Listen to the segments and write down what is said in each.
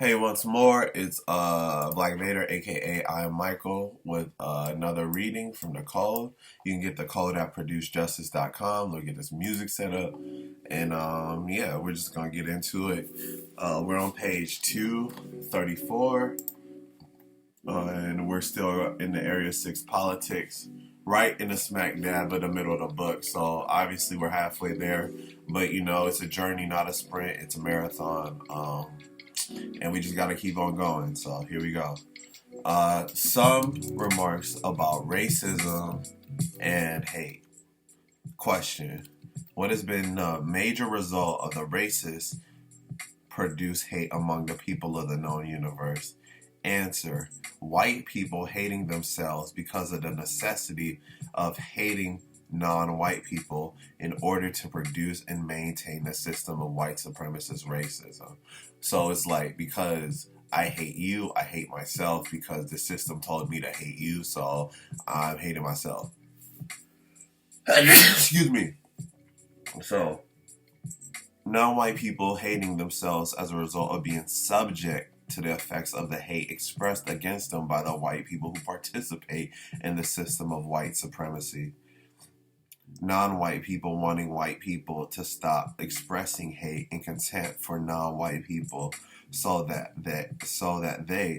Hey, once more, it's Black Vader, aka I am Michael, with another reading from the code. You can get the code at producejustice.com. Look at this music set up, and yeah, we're just gonna get into it. We're on page 234, and we're still in the area 6 politics, right in the smack dab of the middle of the book. So obviously we're halfway there, but it's a journey, not a sprint. It's a marathon. And we just got to keep on going. So here we go. Some remarks about racism and hate. Question: what has been the major result of the racist produce hate among the people of the known universe? Answer: white people hating themselves because of the necessity of hating non-white people in order to produce and maintain the system of white supremacist racism. So it's like, because I hate you, I hate myself because the system told me to hate you, so I'm hating myself. Excuse me. So, non-white people hating themselves as a result of being subject to the effects of the hate expressed against them by the white people who participate in the system of white supremacy. Non-white people wanting white people to stop expressing hate and contempt for non-white people so that they,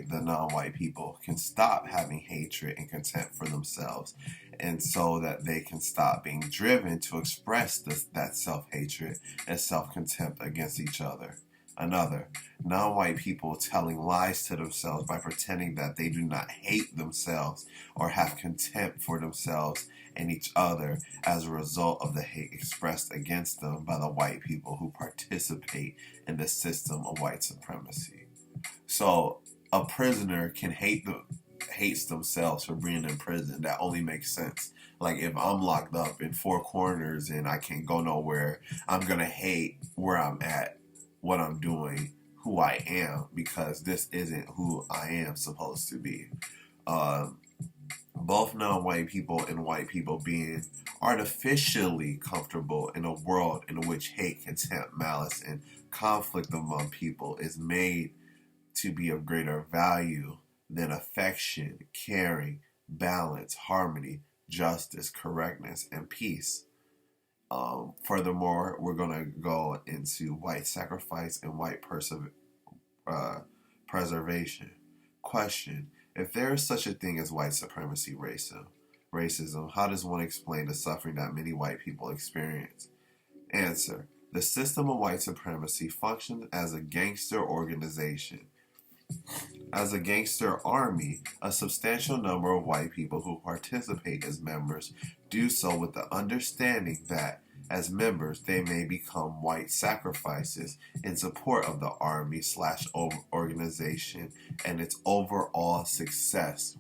the non-white people, can stop having hatred and contempt for themselves, and so that they can stop being driven to express that self-hatred and self-contempt against each other. Another, non-white people telling lies to themselves by pretending that they do not hate themselves or have contempt for themselves and each other as a result of the hate expressed against them by the white people who participate in the system of white supremacy. So a prisoner can hates themselves for being in prison. That only makes sense. Like, if I'm locked up in four corners and I can't go nowhere, I'm gonna hate where I'm at, what I'm doing, who I am, because this isn't who I am supposed to be. Both non-white people and white people being artificially comfortable in a world in which hate, contempt, malice, and conflict among people is made to be of greater value than affection, caring, balance, harmony, justice, correctness, and peace. Furthermore, we're going to go into white sacrifice and white preservation. Question: if there is such a thing as white supremacy racism, how does one explain the suffering that many white people experience? Answer: the system of white supremacy functions as a gangster organization. As a gangster army, a substantial number of white people who participate as members do so with the understanding that, as members, they may become white sacrifices in support of the army/organization and its overall success.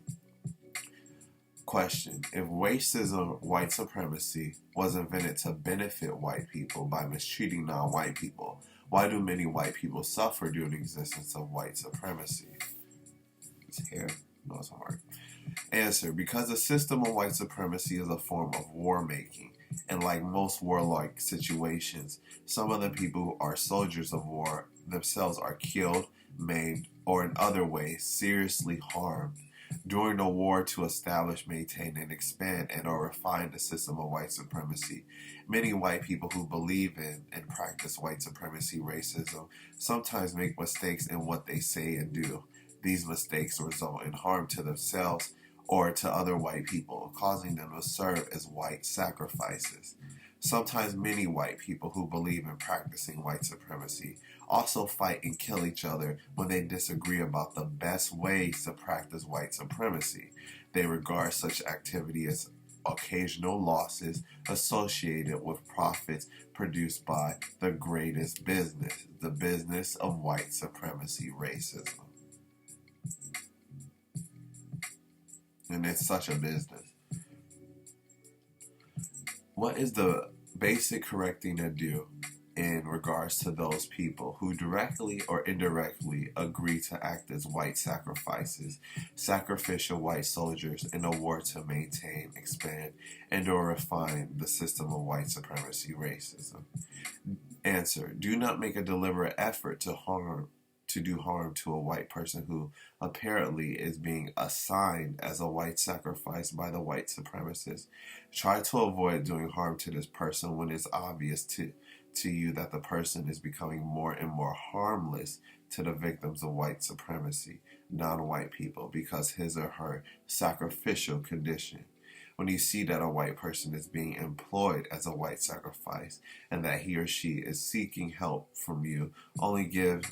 Question: if racism, white supremacy, was invented to benefit white people by mistreating non-white people, why do many white people suffer during the existence of white supremacy? It's here. No, it's hard. Answer: because the system of white supremacy is a form of war making, and like most warlike situations, some of the people who are soldiers of war themselves are killed, maimed, or in other ways seriously harmed during the war to establish, maintain, and expand and or refine the system of white supremacy. Many white people who believe in and practice white supremacy racism sometimes make mistakes in what they say and do. These mistakes result in harm to themselves or to other white people, causing them to serve as white sacrifices. Sometimes many white people who believe in practicing white supremacy also fight and kill each other when they disagree about the best ways to practice white supremacy. They regard such activity as occasional losses associated with profits produced by the greatest business, the business of white supremacy racism. And it's such a business. What is the basic correct thing to do in regards to those people who directly or indirectly agree to act as white sacrifices, sacrificial white soldiers in a war to maintain, expand, and or refine the system of white supremacy racism? Answer: do not make a deliberate effort to harm to do harm to a white person who apparently is being assigned as a white sacrifice by the white supremacists. Try to avoid doing harm to this person when it's obvious to you that the person is becoming more and more harmless to the victims of white supremacy, non-white people, because his or her sacrificial condition. When you see that a white person is being employed as a white sacrifice and that he or she is seeking help from you, only give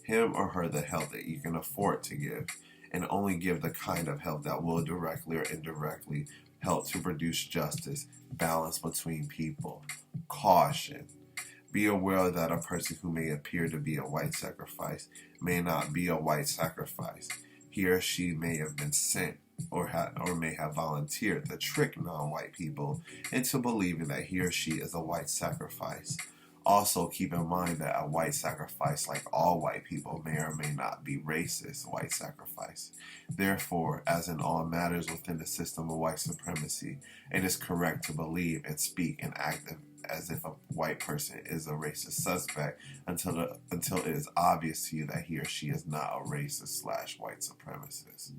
him or her the help that you can afford to give, and only give the kind of help that will directly or indirectly help to produce justice, balance between people. Caution. Be aware that a person who may appear to be a white sacrifice may not be a white sacrifice. He or she may have been sent or may have volunteered to trick non-white people into believing that he or she is a white sacrifice. Also, keep in mind that a white sacrifice, like all white people, may or may not be racist white sacrifice. Therefore, as in all matters within the system of white supremacy, it is correct to believe and speak and act as if a white person is a racist suspect until it is obvious to you that he or she is not a racist / white supremacist.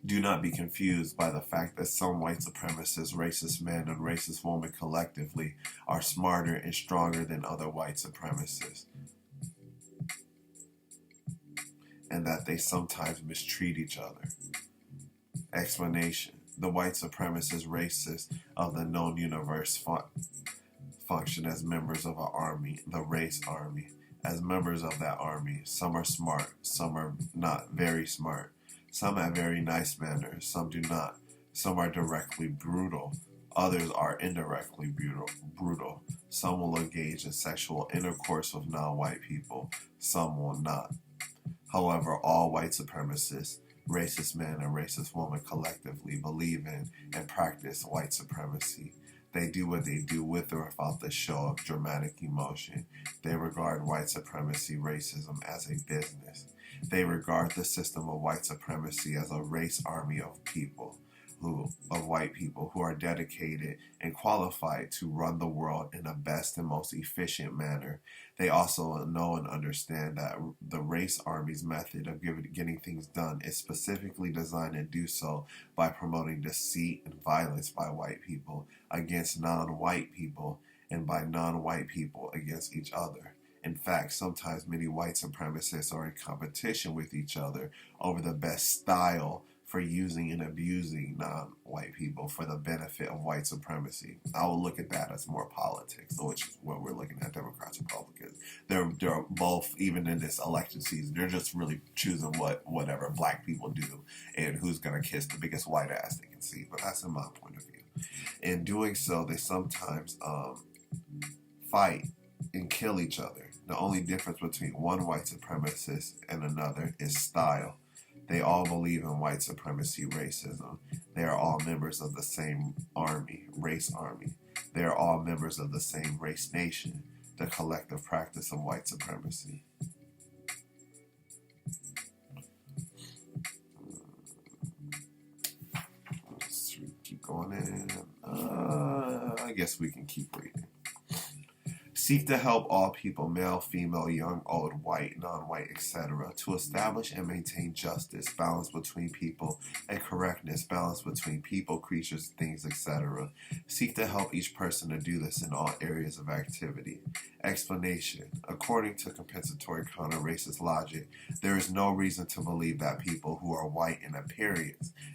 Do not be confused by the fact that some white supremacists, racist men, and racist women collectively are smarter and stronger than other white supremacists, and that they sometimes mistreat each other. Explanation. The white supremacist racists of the known universe function as members of an army, the race army. As members of that army, some are smart, some are not very smart. Some have very nice manners, some do not. Some are directly brutal, others are indirectly brutal. Some will engage in sexual intercourse with non-white people, some will not. However, all white supremacists, racist men and racist women collectively believe in and practice white supremacy. They do what they do with or without the show of dramatic emotion. They regard white supremacy, racism as a business. They regard the system of white supremacy as a race army of white people who are dedicated and qualified to run the world in the best and most efficient manner. They also know and understand that the race army's method of getting things done is specifically designed to do so by promoting deceit and violence by white people against non-white people and by non-white people against each other. In fact, sometimes many white supremacists are in competition with each other over the best style for using and abusing non-white people for the benefit of white supremacy. I will look at that as more politics, which is what we're looking at, Democrats, Republicans. They're both, even in this election season, they're just really choosing whatever black people do and who's going to kiss the biggest white ass they can see. But that's in my point of view. In doing so, they sometimes fight and kill each other. The only difference between one white supremacist and another is style. They all believe in white supremacy, racism. They are all members of the same army, race army. They are all members of the same race nation, the collective practice of white supremacy. Let's keep going in. I guess we can keep reading. Seek to help all people, male, female, young, old, white, non-white, etc., to establish and maintain justice, balance between people, and correctness, balance between people, creatures, things, etc. Seek to help each person to do this in all areas of activity. Explanation. According to compensatory counter-racist logic, there is no reason to believe that people who are white in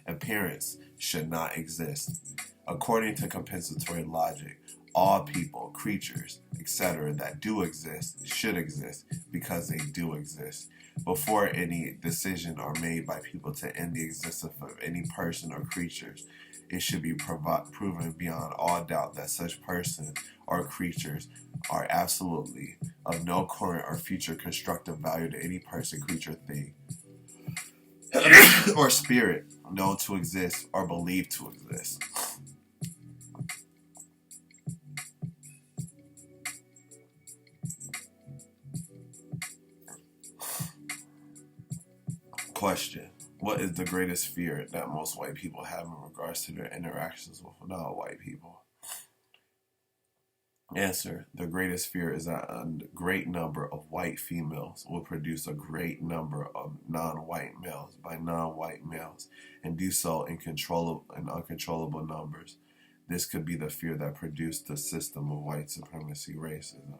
appearance should not exist. According to compensatory logic, all people, creatures, etc. that do exist should exist because they do exist. Before any decision are made by people to end the existence of any person or creatures, it should be proven beyond all doubt that such person or creatures are absolutely of no current or future constructive value to any person, creature, thing, or spirit known to exist or believed to exist. Question. What is the greatest fear that most white people have in regards to their interactions with non-white people? Answer. The greatest fear is that a great number of white females will produce a great number of non-white males by non-white males and do so in uncontrollable numbers. This could be the fear that produced the system of white supremacy racism.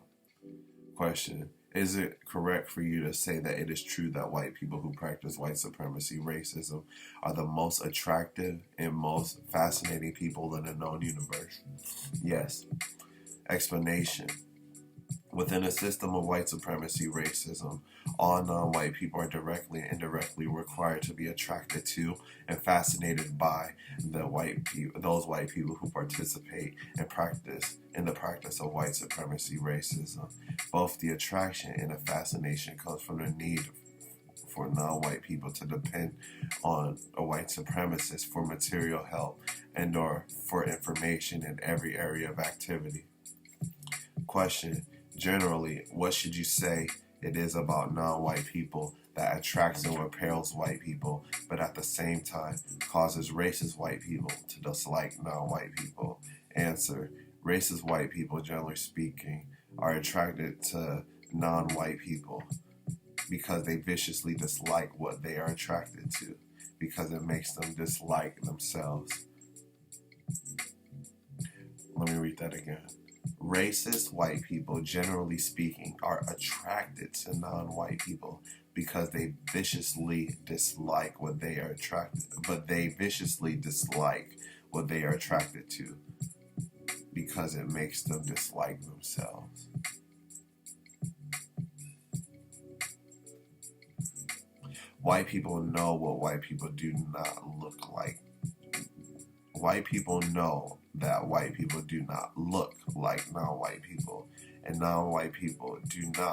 Question. Is it correct for you to say that it is true that white people who practice white supremacy racism are the most attractive and most fascinating people in the known universe? Yes. Explanation. Within a system of white supremacy racism, all non-white people are directly and indirectly required to be attracted to and fascinated by those white people who participate in the practice of white supremacy racism. Both the attraction and the fascination comes from the need for non-white people to depend on a white supremacist for material help and or for information in every area of activity. Question. Generally, what should you say it is about non-white people that attracts and repels white people, but at the same time causes racist white people to dislike non-white people? Answer. Racist white people, generally speaking, are attracted to non-white people because they viciously dislike what they are attracted to, because it makes them dislike themselves. Let me read that again. Racist white people, generally speaking, are attracted to non-white people because they viciously dislike what they are attracted, but they viciously dislike what they are attracted to because it makes them dislike themselves. White people know what white people do not look like. White people know that white people do not look like non-white people, and non-white people do not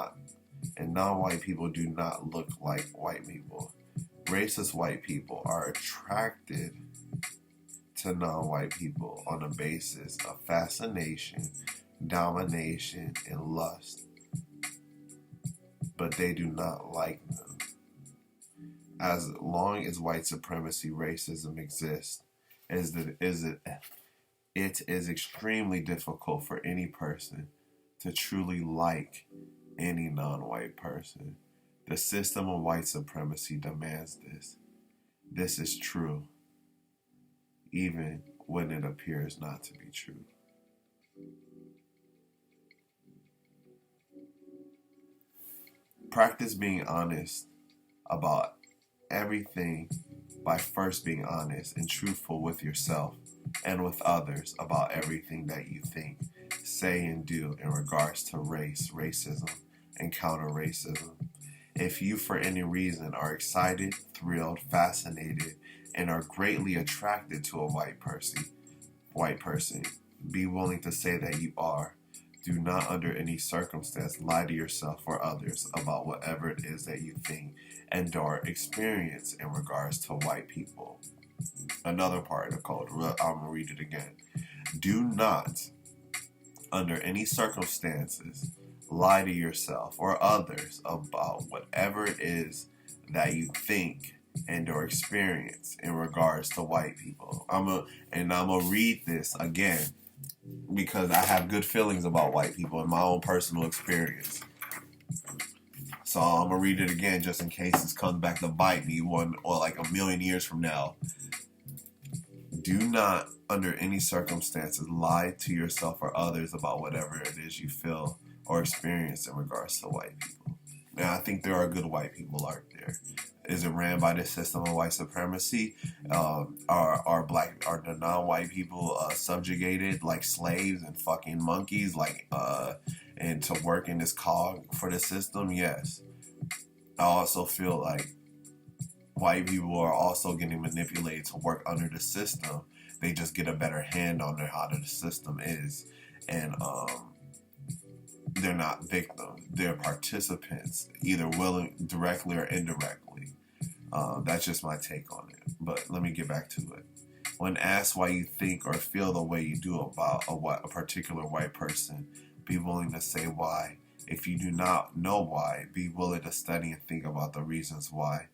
look like white people. Racist white people are attracted to non-white people on the basis of fascination, domination, and lust, but they do not like them. As long as white supremacy racism exists, it is extremely difficult for any person to truly like any non-white person. The system of white supremacy demands this. This is true, even when it appears not to be true. Practice being honest about everything by first being honest and truthful with yourself and with others about everything that you think, say, and do in regards to race, racism, and counter-racism. If you, for any reason, are excited, thrilled, fascinated, and are greatly attracted to a white person, be willing to say that you are. Do not under any circumstance lie to yourself or others about whatever it is that you think and or experience in regards to white people. Another part of the code, I'm going to read it again. Do not, under any circumstances, lie to yourself or others about whatever it is that you think and or experience in regards to white people. I'm gonna read this again because I have good feelings about white people in my own personal experience. So I'm gonna read it again just in case this comes back to bite me one or like a million years from now. Do not, under any circumstances, lie to yourself or others about whatever it is you feel or experience in regards to white people. Now, I think there are good white people out there. Is it ran by the system of white supremacy? Are the non-white people subjugated like slaves and fucking monkeys, and to work in this cog for the system? Yes. I also feel like white people are also getting manipulated to work under the system. They just get a better hand on how the system is, and they're not victims. They're participants, either willing, directly or indirectly. That's just my take on it. But let me get back to it. When asked why you think or feel the way you do about a particular white person, be willing to say why. If you do not know why, be willing to study and think about the reasons why.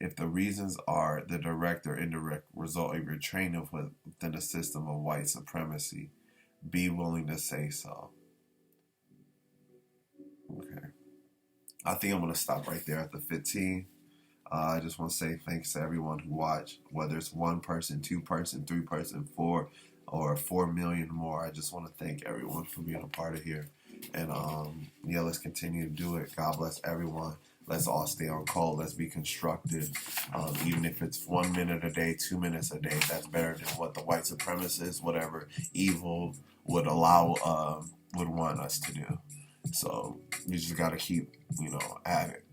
If the reasons are the direct or indirect result of your training within the system of white supremacy, Be willing to say so. Okay. I think I'm going to stop right there at the 15. I just want to say thanks to everyone who watched, whether it's one person, two person, three person, four, or 4 million more. I just want to thank everyone for being a part of here. And yeah, let's continue to do it. God bless everyone. Let's all stay on call. Let's be constructive. Even if it's 1 minute a day, 2 minutes a day, that's better than what the white supremacists, whatever evil would allow, would want us to do. So you just got to keep, at it.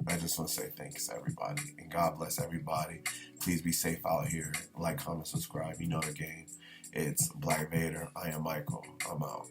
I just want to say thanks to everybody. And God bless everybody. Please be safe out here. Like, comment, subscribe. You know the game. It's Black Vader. I am Michael. I'm out.